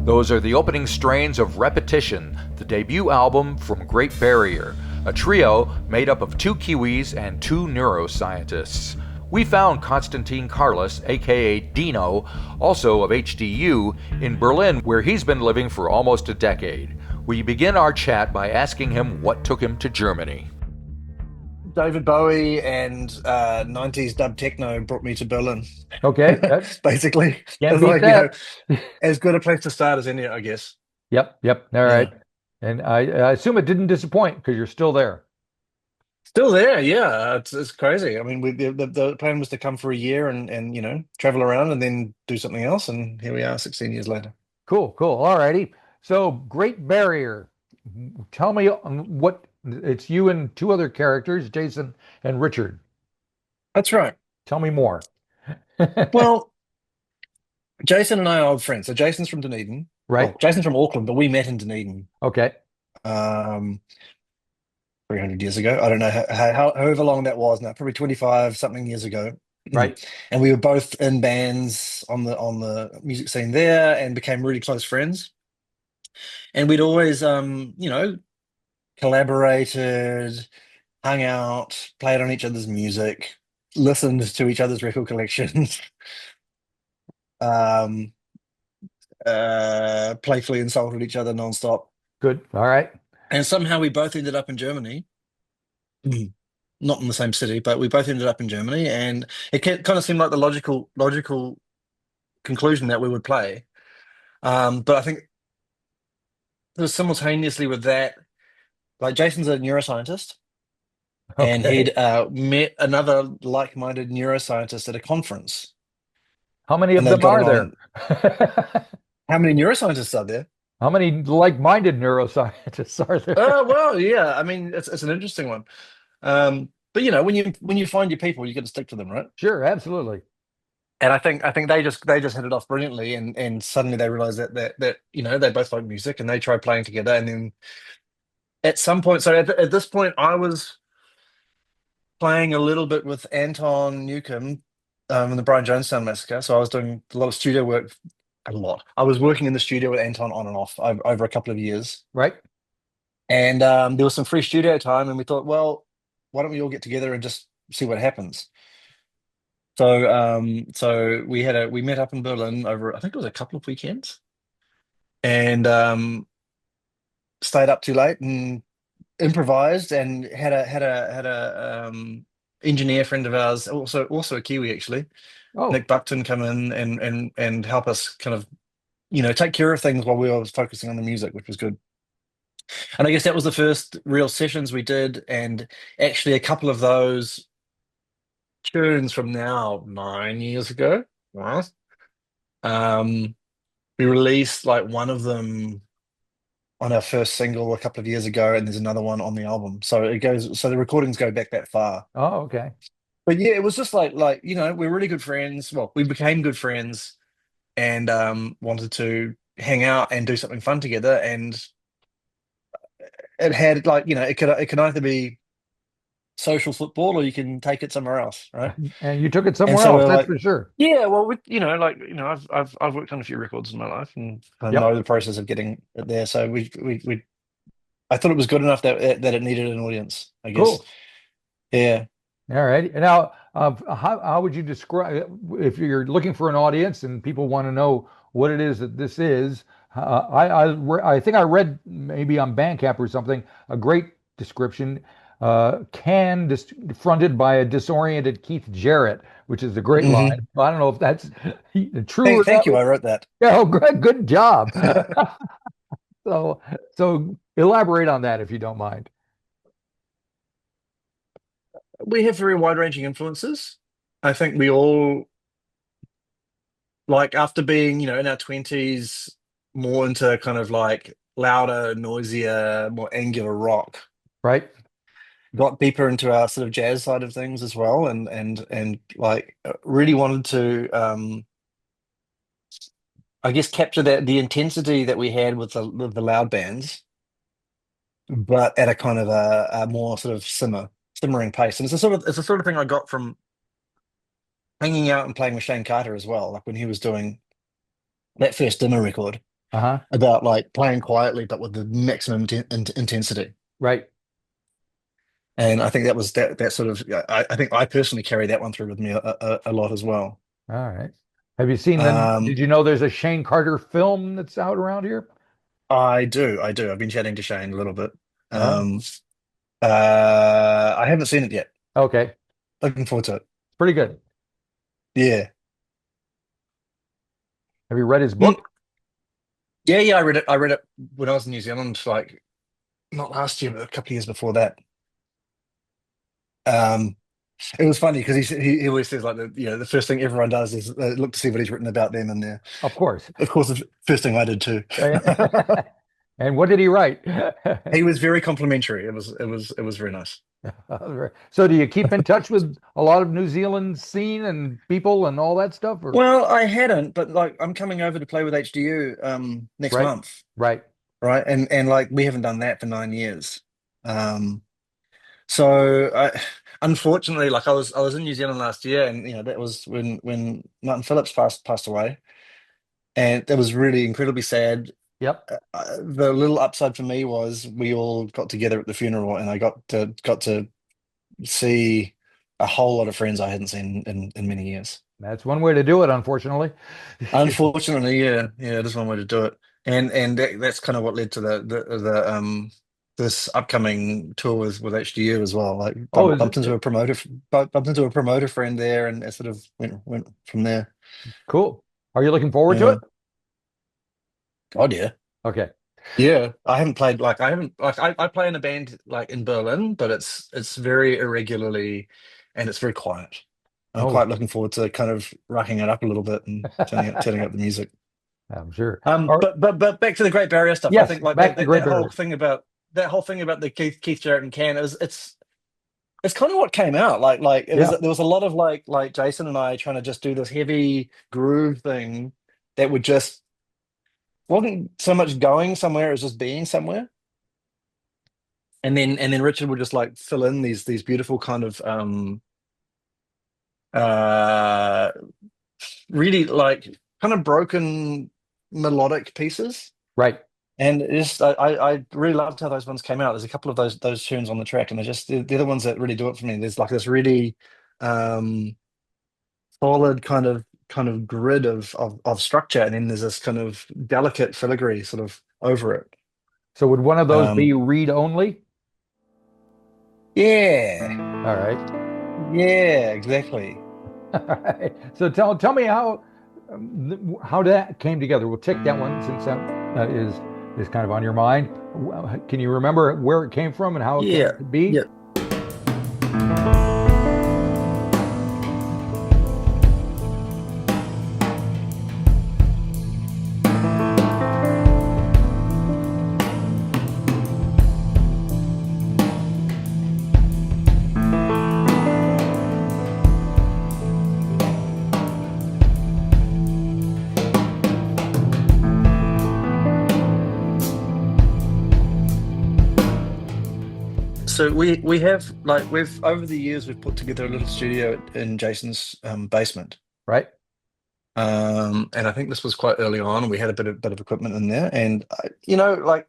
Those are the opening strains of Repetition, the debut album from Great Barrier, a trio made up of two Kiwis and two neuroscientists. We found Constantine Karlis, aka Dino, also of HDU, in Berlin, where he's been living for almost a decade. We begin our chat by asking him what took him to Germany. David Bowie and 90s dub techno brought me to Berlin. Okay, that Basically, can't it's beat like, that. as good a place to start as any, I guess. Yep. All right. Yeah. And I assume it didn't disappoint because you're still there. Still there, yeah. It's crazy. I mean, the plan was to come for a year and travel around and then do something else, and here we are, 16 years later. Cool. All righty. So, Great Barrier. Tell me what it's you and two other characters, Jason and Richard. That's right. Tell me more. Well, Jason and I are old friends. So Jason's from Dunedin. Right? Well, Jason's from Auckland, but we met in Dunedin Okay. um 300 years ago. I don't know however long that was now, probably 25 something years ago. Right. And we were both in bands on the music scene there and became really close friends. And we'd always collaborated, hung out, played on each other's music, listened to each other's record collections, um, playfully insulted each other nonstop. Good. All right. And somehow we both ended up in Germany. Not in the same city, but we both ended up in Germany, and it kind of seemed like the logical conclusion that we would play. But I think it was simultaneously with that, like Jason's a neuroscientist, and Okay. he'd met another like-minded neuroscientist at a conference, How many and of they'd them gotten are there? on. How many neuroscientists are there? How many like-minded neuroscientists are there? Oh, well, yeah. I mean, it's an interesting one. But when you find your people, you got to stick to them, right? Sure, absolutely. And I think they just hit it off brilliantly, and suddenly they realized that they both like music, and they tried playing together, and then at some point, so at this point, I was playing a little bit with Anton Newcomb in the Brian Jonestown Massacre, so I was doing a lot of studio work. A lot. I was working in the studio with Anton on and off over a couple of years, Right? and there was some free studio time, and we thought, well, why don't we all get together and just see what happens? So we met up in Berlin over, I think it was a couple of weekends, and stayed up too late and improvised, and had a engineer friend of ours, also a Kiwi actually, Oh, Nick Buckton, come in and help us kind of take care of things while we were focusing on the music, which was good. And I guess that was the first real sessions we did, and actually a couple of those tunes from now 9 years ago. Wow. Um, we released like one of them on our first single a couple of years ago, and there's another one on the album. So it goes, so the recordings go back that far. okay. But yeah, it was just like we're really good friends. Well, we became good friends, and wanted to hang out and do something fun together. And it had, like, it can either be social football, or you can take it somewhere else, right? And you took it And somewhere so else, we're that's like, for sure. yeah, well, I've worked on a few records in my life, and I Yep. know the process of getting it there. So we I thought it was good enough that it needed an audience, I guess. Cool. Yeah. All right. Now, how would you describe if you're looking for an audience and people want to know what it is that this is? I think I read maybe on Bandcamp or something a great description. Fronted by a disoriented Keith Jarrett, which is a great line. Hmm. I don't know if that's true or Thank not. you. I wrote that. Yeah, oh, good job. So, so elaborate on that if you don't mind. We have very wide-ranging influences. I think we all, like, after being, in our 20s, more into kind of like louder, noisier, more angular rock, Right? got deeper into our sort of jazz side of things as well, and like really wanted to, I guess, capture that the intensity that we had with the loud bands, but at a kind of a more sort of simmering pace. And it's the sort of thing I got from hanging out and playing with Shane Carter as well, like when he was doing that first demo record. Uh-huh. about like playing quietly but with the maximum intensity. Right. And I think that was that sort of I think I personally carry that one through with me a lot as well. All right. Have you seen did Um, you know there's a Shane Carter film that's out around here? I do. I've been chatting to Shane a little bit. Oh, Um, I haven't seen it yet. okay. It's Looking forward to it. pretty good. Yeah. Have you read his Mm. book? Yeah, yeah, I read it. I read it when I was in New Zealand, like not last year, but a couple of years before that. Um, it was funny because he always says like the first thing everyone does is look to see what he's written about them in there. Of course. Of course, the first thing I did too. And what did he write? He was very complimentary. It was very nice. So do you keep in touch with a lot of New Zealand scene and people and all that stuff or Well, I hadn't, but like I'm coming over to play with HDU next right? month, Right. right? And like we haven't done that for 9 years. Um, so unfortunately, like I was in New Zealand last year, and that was when Martin Phillips passed away, and that was really incredibly sad. Yep. The little upside for me was we all got together at the funeral, and I got to see a whole lot of friends I hadn't seen in many years. That's one way to do it, unfortunately. Unfortunately, yeah, yeah, it is one way to do it, and that's kind of what led to the this upcoming tour with HDU as well. Like Oh, is bumped into it a promoter, bumped into a promoter friend there, and it sort of went from there. cool? Are you looking forward to it? Yeah. God, yeah. Okay. Yeah, I haven't like I play in a band like in Berlin, but it's very irregularly and it's very quiet. I'm Oh, quite looking forward to kind of rocking it up a little bit and turning up the music. I'm sure. But back to the Great Barrier stuff. I Yes, think like back to Great Barrier. that whole thing about the Keith Jarrett and Can is it's kind of what came out. Like it was Yeah. there was a lot of like Jason and I trying to just do this heavy groove thing that would just wasn't so much going somewhere, it was just being somewhere. And then Richard would just like fill in these beautiful kind of uh really like kind of broken melodic pieces. Right. And I really loved how those ones came out. There's a couple of those tunes on the track, and they're the ones that really do it for me. There's like this really um solid kind of grid of structure, and then there's this kind of delicate filigree sort of over it. So would one of those be Um read only? yeah, All right. yeah, exactly. All right. So tell me how that came together. We'll take that one since that is kind of on your mind. Can you remember where it came from and how it came Yeah. to be? Yeah. So we have like we've over the years we've put together a little studio in Jason's basement. Right. And I think this was quite early on, and we had a bit of equipment in there. And like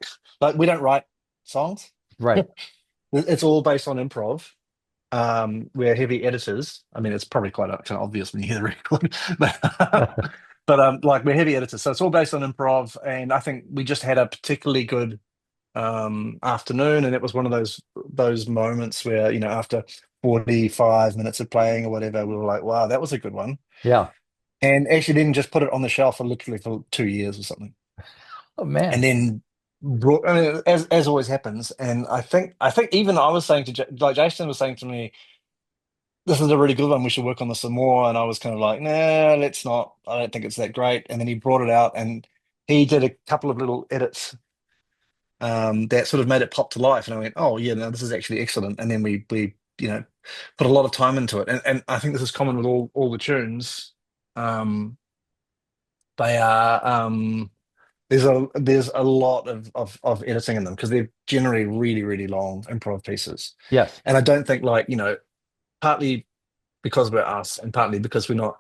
we don't write songs. Right. It's all based on improv. We're heavy editors. I mean, it's probably quite kind of obvious when you hear the record, but like we're heavy editors, so it's all based on improv. And I think we just had a particularly good afternoon, and it was one of those moments where after 45 minutes of playing or whatever, we were like, wow, that was a good one. Yeah. And actually then just put it on the shelf for literally for 2 years or something. Oh man. And then brought, I mean, as always happens, and I think even I was saying to like Jason was saying to me, this is a really good one, we should work on this some more. And I was kind of like, nah, let's not. I don't think it's that great. And then he brought it out, and he did a couple of little edits that sort of made it pop to life. And I went, oh yeah, no, this is actually excellent. And then we put a lot of time into it. And I think this is common with all the tunes. Um, they are there's a lot of editing in them because they're generally really, really long improv pieces. Yes. And I don't think partly because we're us and partly because we're not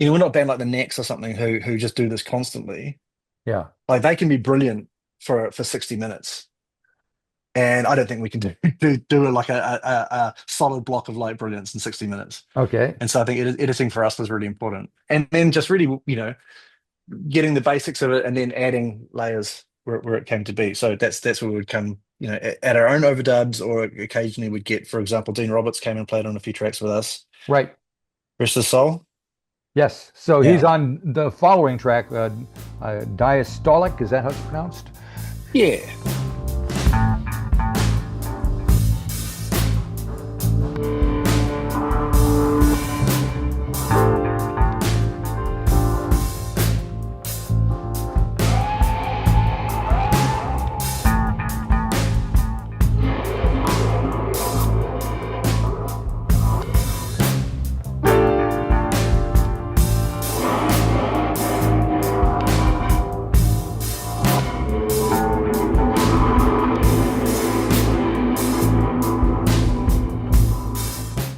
a band like the Next or something who just do this constantly. Yeah. Like they can be brilliant for 60 minutes. And I don't think we can do like a solid block of light brilliance in 60 minutes. Okay. And so I think editing for us was really important. And then just really, getting the basics of it and then adding layers where it came to be. So that's where we would come, at our own overdubs, or occasionally we'd get, for example, Dean Roberts came and played on a few tracks with us. Right. Rest of the Soul. Yes. So he's Yeah. on the following track, Diastolic. Is that how it's pronounced? Yeah.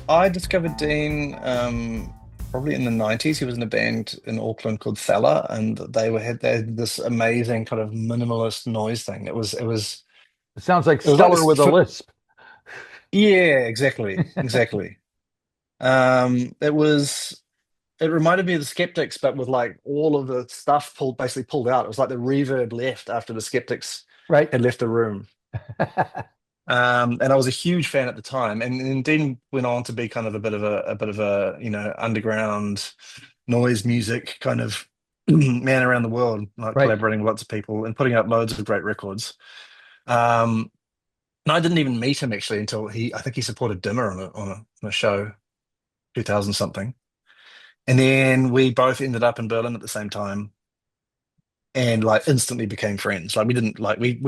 I discovered Dean probably in the 90s. He was in a band in Auckland called Thala, and they had this amazing kind of minimalist noise thing. It sounds like It was like Stellar this with a lisp. yeah, exactly. Exactly. It was it reminded me of the Skeptics, but with like all of the stuff basically pulled out. It was like the reverb left after the Skeptics Right. had left the room. And I was a huge fan at the time. And Dean went on to be kind of a bit of a underground noise music kind of man around the world, like Right. collaborating with lots of people and putting out loads of great records. Um, and I didn't even meet him actually until I think he supported Dimmer on a show, 2000 something. And then we both ended up in Berlin at the same time, and like instantly became friends. Like we didn't like we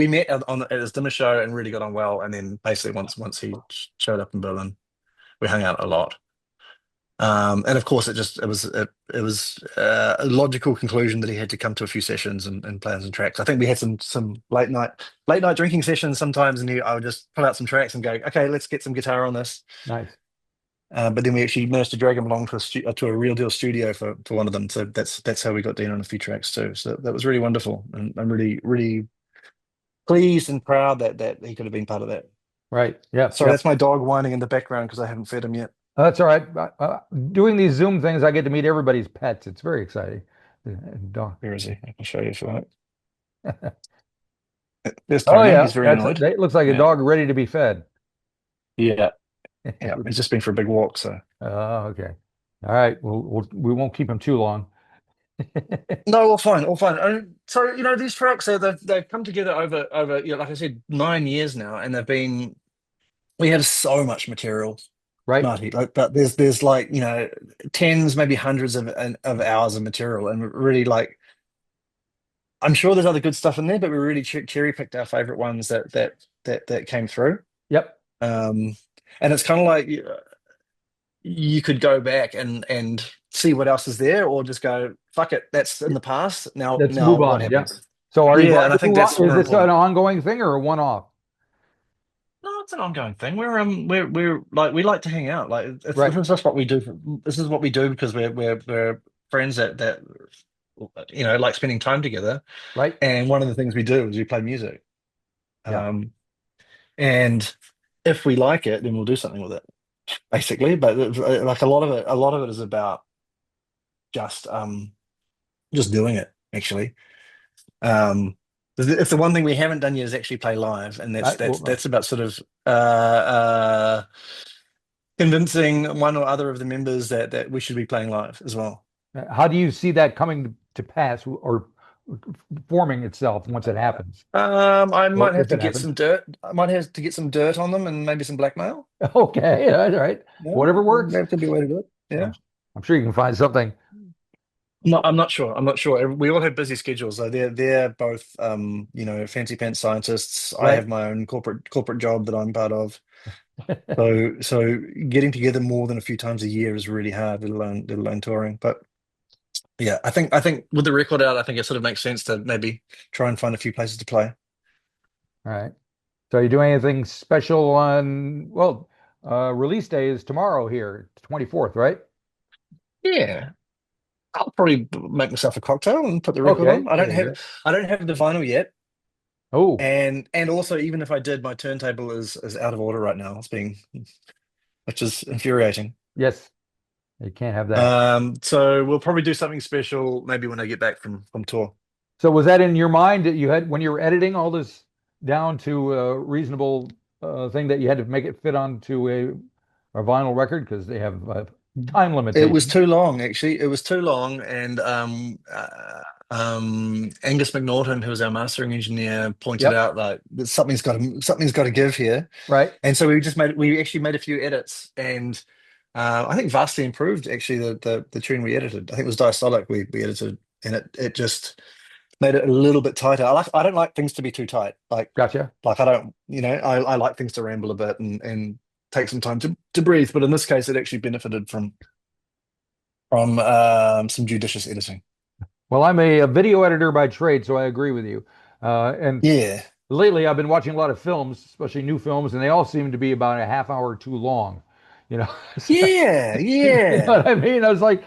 met at his dinner show and really got on well. And then basically once he showed up in Berlin, we hung out a lot. And of course, it was a logical conclusion that he had to come to a few sessions and play on some tracks. I think we had some late night drinking sessions sometimes, and I would just pull out some tracks and go, okay, let's get some guitar on this. Nice. But then we actually managed to drag him along to a real deal studio for one of them. So that's how we got Dino on a few tracks too. So that was really wonderful, and I'm really really pleased and proud that he could have been part of that. Right. Yep. Sorry, Yep. that's my dog whining in the background because I haven't fed him yet. That's all right. Doing these Zoom things, I get to meet everybody's pets. It's very exciting. Dog. Where is he? I can show you if you want. There's Oh Tony. yeah, He's very that's annoyed. that looks like a Yeah, dog ready to be fed. yeah, yeah. He's just been for a big walk. So Oh, okay. All right. We won't keep him too long. no, all fine, all fine. So these tracks they've come together over like I said, 9 years now, and we have so much material, Right. Marty. Like, but there's like tens, maybe hundreds of hours of material, and really like I'm sure there's other good stuff in there, but we really cherry picked our favorite ones that came through. Yep. Um, and it's kind of like you could go back and see what else is there, or just go fuck it, that's in the past. Let's Now move what on. Yeah. happens? So are you Yeah, going and I to think move that's on? Is more this an important. ongoing thing or a one-off? No, it's an ongoing thing. We're like we like to hang out. Like Right. this is just what we do. This is what we do because we're friends that like spending time together. Right. And one of the things we do is we play music. Yeah. Um, and if we like it, then we'll do something with it, basically. But like a lot of it is about just just doing it. Actually, if the one thing we haven't done yet is actually play live, and that's I, that's well, that's about sort of convincing one or other of the members that we should be playing live as well. how do you see that coming to pass or forming itself once it happens, I or might have if to it get happens? some dirt. I might have to get some dirt on them and maybe some blackmail. Okay. All right. Yeah, Whatever works. that could be a way to do it. Yeah. I'm sure you can find something. No, I'm not sure. I'm not sure. We all have busy schedules. So they're both fancy pants scientists. I Right. have my own corporate job that I'm part of. So getting together more than a few times a year is really hard, let alone touring. But yeah, I think with the record out, I think it sort of makes sense to maybe try and find a few places to play. All right. So you doing anything special on, well, release day is tomorrow here, 24th, right? Yeah. I'll probably make myself a cocktail and put the record Okay, on. there you go. I don't have the vinyl yet, Oh, and also even if I did, my turntable is out of order right now. It's being, which is infuriating. yes, you can't have that. So we'll probably do something special maybe when I get back from tour. So was that in your mind that you had when you were editing all this down to a reasonable thing that you had to make it fit onto a vinyl record because they have time It was limitations? too long, actually. It was too long, and Angus McNaughton, who was our mastering engineer, pointed Yep. out that something's got to give here. Right. And so we actually made a few edits, and I think vastly improved actually the tune we edited. I think it was Diastolic we edited, and it just made it a little bit tighter. I don't like things to be too tight. Gotcha. I don't, I like things to ramble a bit and take some time to breathe. But in this case, it actually benefited from some judicious editing. Well, I'm a video editor by trade, so I agree with you. And Yeah, lately, I've been watching a lot of films, especially new films, and they all seem to be about a half hour too long. You know, yeah, you know yeah. what I mean? I was like,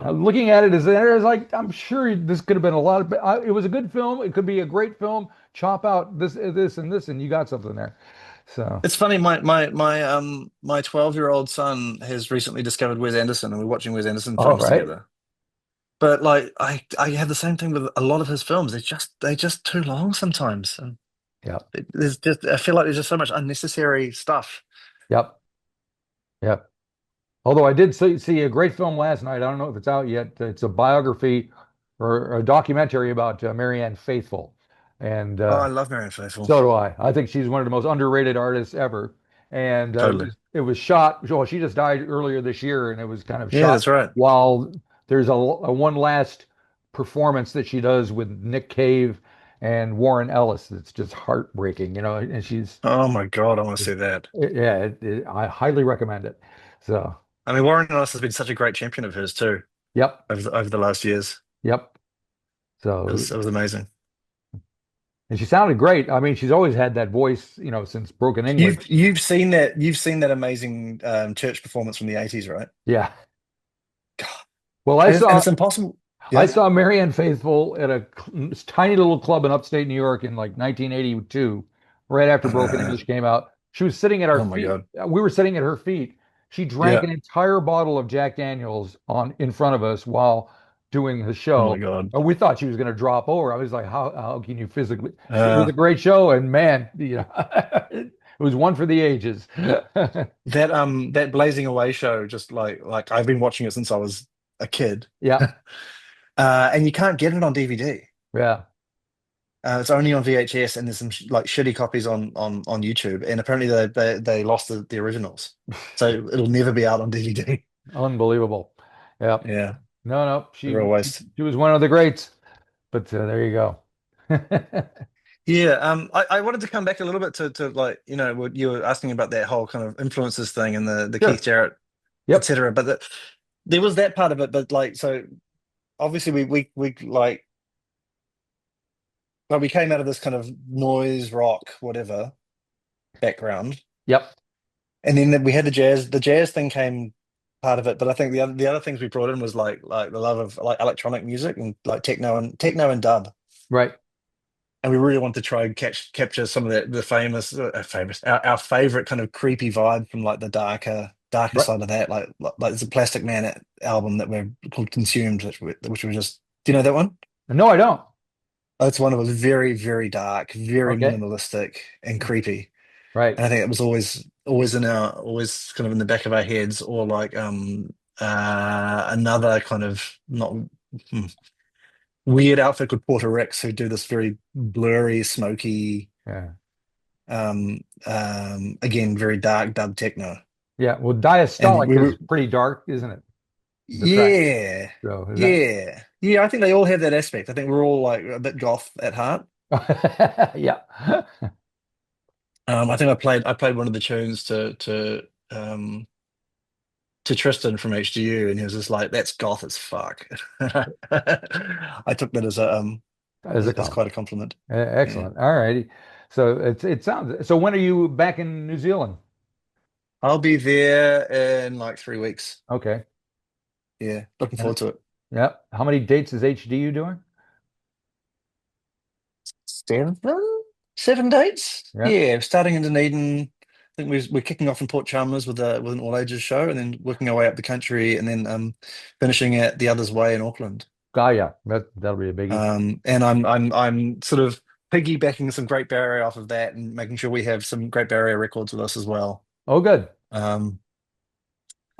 looking at it as an editor, I was like, I'm sure this could have been a lot of. It was a good film. It could be a great film. Chop out this, and this, and you got something there. So, It's funny. My 12-year-old son has recently discovered Wes Anderson, and we're watching Wes Anderson all films right, together. But like, I have the same thing with a lot of his films. They're just too long sometimes. And yep, there's just I feel like there's just so much unnecessary stuff. yep, yep. Although I did see a great film last night. I don't know if it's out yet. It's a biography or a documentary about Marianne Faithfull, and Oh, I love Marianne Faithfull. so do I. I think she's one of the most underrated artists ever. And Totally. it was shot. Well, she just died earlier this year, and it was kind of Yeah, shot that's right. while there's a one last performance that she does with Nick Cave and Warren Ellis. That's just heartbreaking, you know. And she's, Oh my God, I want to see that. yeah, I highly recommend it. So, I mean, Warren Ellis has been such a great champion of hers too yep, over the last years. yep. So, It was amazing. and she sounded great. I mean, she's always had that voice, you know, since Broken English. You've seen that amazing church performance from the 80s, right? Yeah. God. Well, And it's impossible. I Yeah. saw Marianne Faithfull at a tiny little club in upstate New York in like 1982, right after Broken Uh, English came out. She was sitting at our oh my feet. God. We were sitting at her feet. She drank Yeah. an entire bottle of Jack Daniels on in front of us while doing the Oh my show. God. And we thought she was going to drop over. I was like, how can you physically? It was Uh, a great show, and man, you know, it was one for the ages. that Blazing Away show, just like I've been watching it since I was a kid. Yeah, And you can't get it on DVD. yeah. It's only on VHS, and there's some like shitty copies on YouTube. And apparently they lost the originals, so it'll never be out on DVD. Unbelievable. Yeah. Yeah, No, no, a real waste. she was one of the greats. But there you go. Yeah, I wanted to come back a little bit to like what you were asking about that whole kind of influences thing and the Keith Sure. Jarrett, Yep. etc. But there was that part of it, but like so obviously we we came out of this kind of noise rock whatever background, Yep. and then we had the jazz thing came part of it, but I think the other things we brought in was like the love of like electronic music and like techno and dub. Right. And we really want to try and capture some of the famous our favorite kind of creepy vibe from like the darker Right. side of that like there's a Plastic Man album that we're called Consumed which we just do you know that one. No, I don't. Oh, it's one of those very very dark, very Okay. minimalistic and creepy, Right. and I think it was always kind of in the back of our heads, or like another kind of not hmm, weird outfit called Porter Ricks who do this very blurry smoky Yeah. again, very dark dub techno. Yeah. Well, And diastolic we is were, pretty dark, isn't it? The track. yeah, So is that? yeah, yeah. I think they all have that aspect. I think we're all like a bit goth at heart. Yeah. I think I played one of the tunes um to Tristan from HDU, and he was just like, "That's goth as fuck." I took that As a as compliment. quite a compliment. Yeah, Excellent. All righty. So it sounds so when are you back in New Zealand? I'll be there in like 3 weeks. Okay. Yeah, looking And forward to it. Yeah. How many dates is HDU doing? Seven, 7 dates. Yeah. Yeah, starting in Dunedin. I think we're kicking off in Port Chalmers with an all ages show, and then working our way up the country, and then finishing at the Others Way in Auckland. Yeah. That'll be a biggie. And I'm sort of piggybacking some Great Barrier off of that, and making sure we have some Great Barrier records with us as well. Oh, good. Um,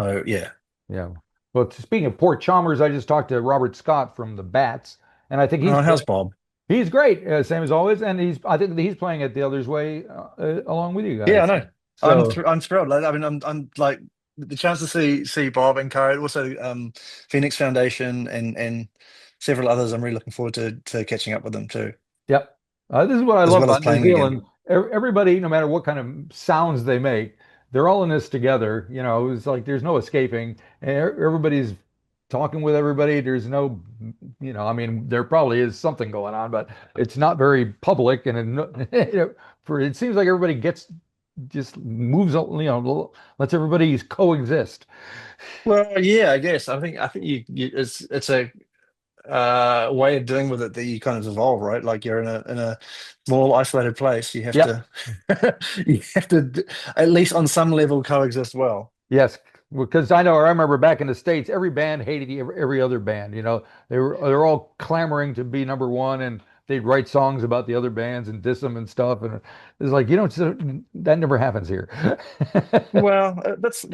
so yeah. Yeah. Well, speaking of Port Chalmers, I just talked to Robert Scott from the Bats, and I think Oh, how's Bob? he's great, same as always, and I think that he's playing at the Others Way along with you Yeah, I guys. know. So, I'm thrilled. Like, I mean, I'm like the chance to see Bob and Karen, also Phoenix Foundation and several others. I'm really looking forward to catching up with them too, yep. This is what I as love well as about New playing again. Zealand. Everybody, no matter what kind of sounds they make, they're all in this together. It's like there's no escaping. And everybody's talking with everybody. There's no, I mean, there probably is something going on, but it's not very public. And it seems like everybody just moves, lets everybody coexist. Well, yeah, I guess I think it's a way of dealing with it that you kind of evolve, right? Like you're in a small isolated place. You have Yep. to you have to at least on some level coexist well. Yes, because I remember back in the States, every band hated every other band. They're all clamoring to be number one, and they'd write songs about the other bands and diss them and stuff. And it's like, that never happens here. Well, that's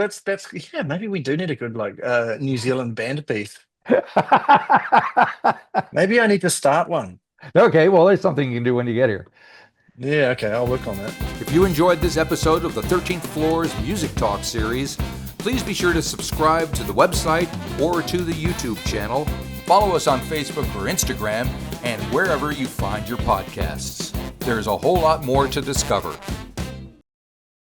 yeah. Maybe we do need a good like New Zealand band piece. Maybe I need to start one. Okay, well, there's something you can do when you get here. Yeah, okay, I'll work on that. If you enjoyed this episode of the 13th Floor's Music Talk series, please be sure to subscribe to the website or to the YouTube channel. Follow us on Facebook or Instagram and wherever you find your podcasts. There's a whole lot more to discover.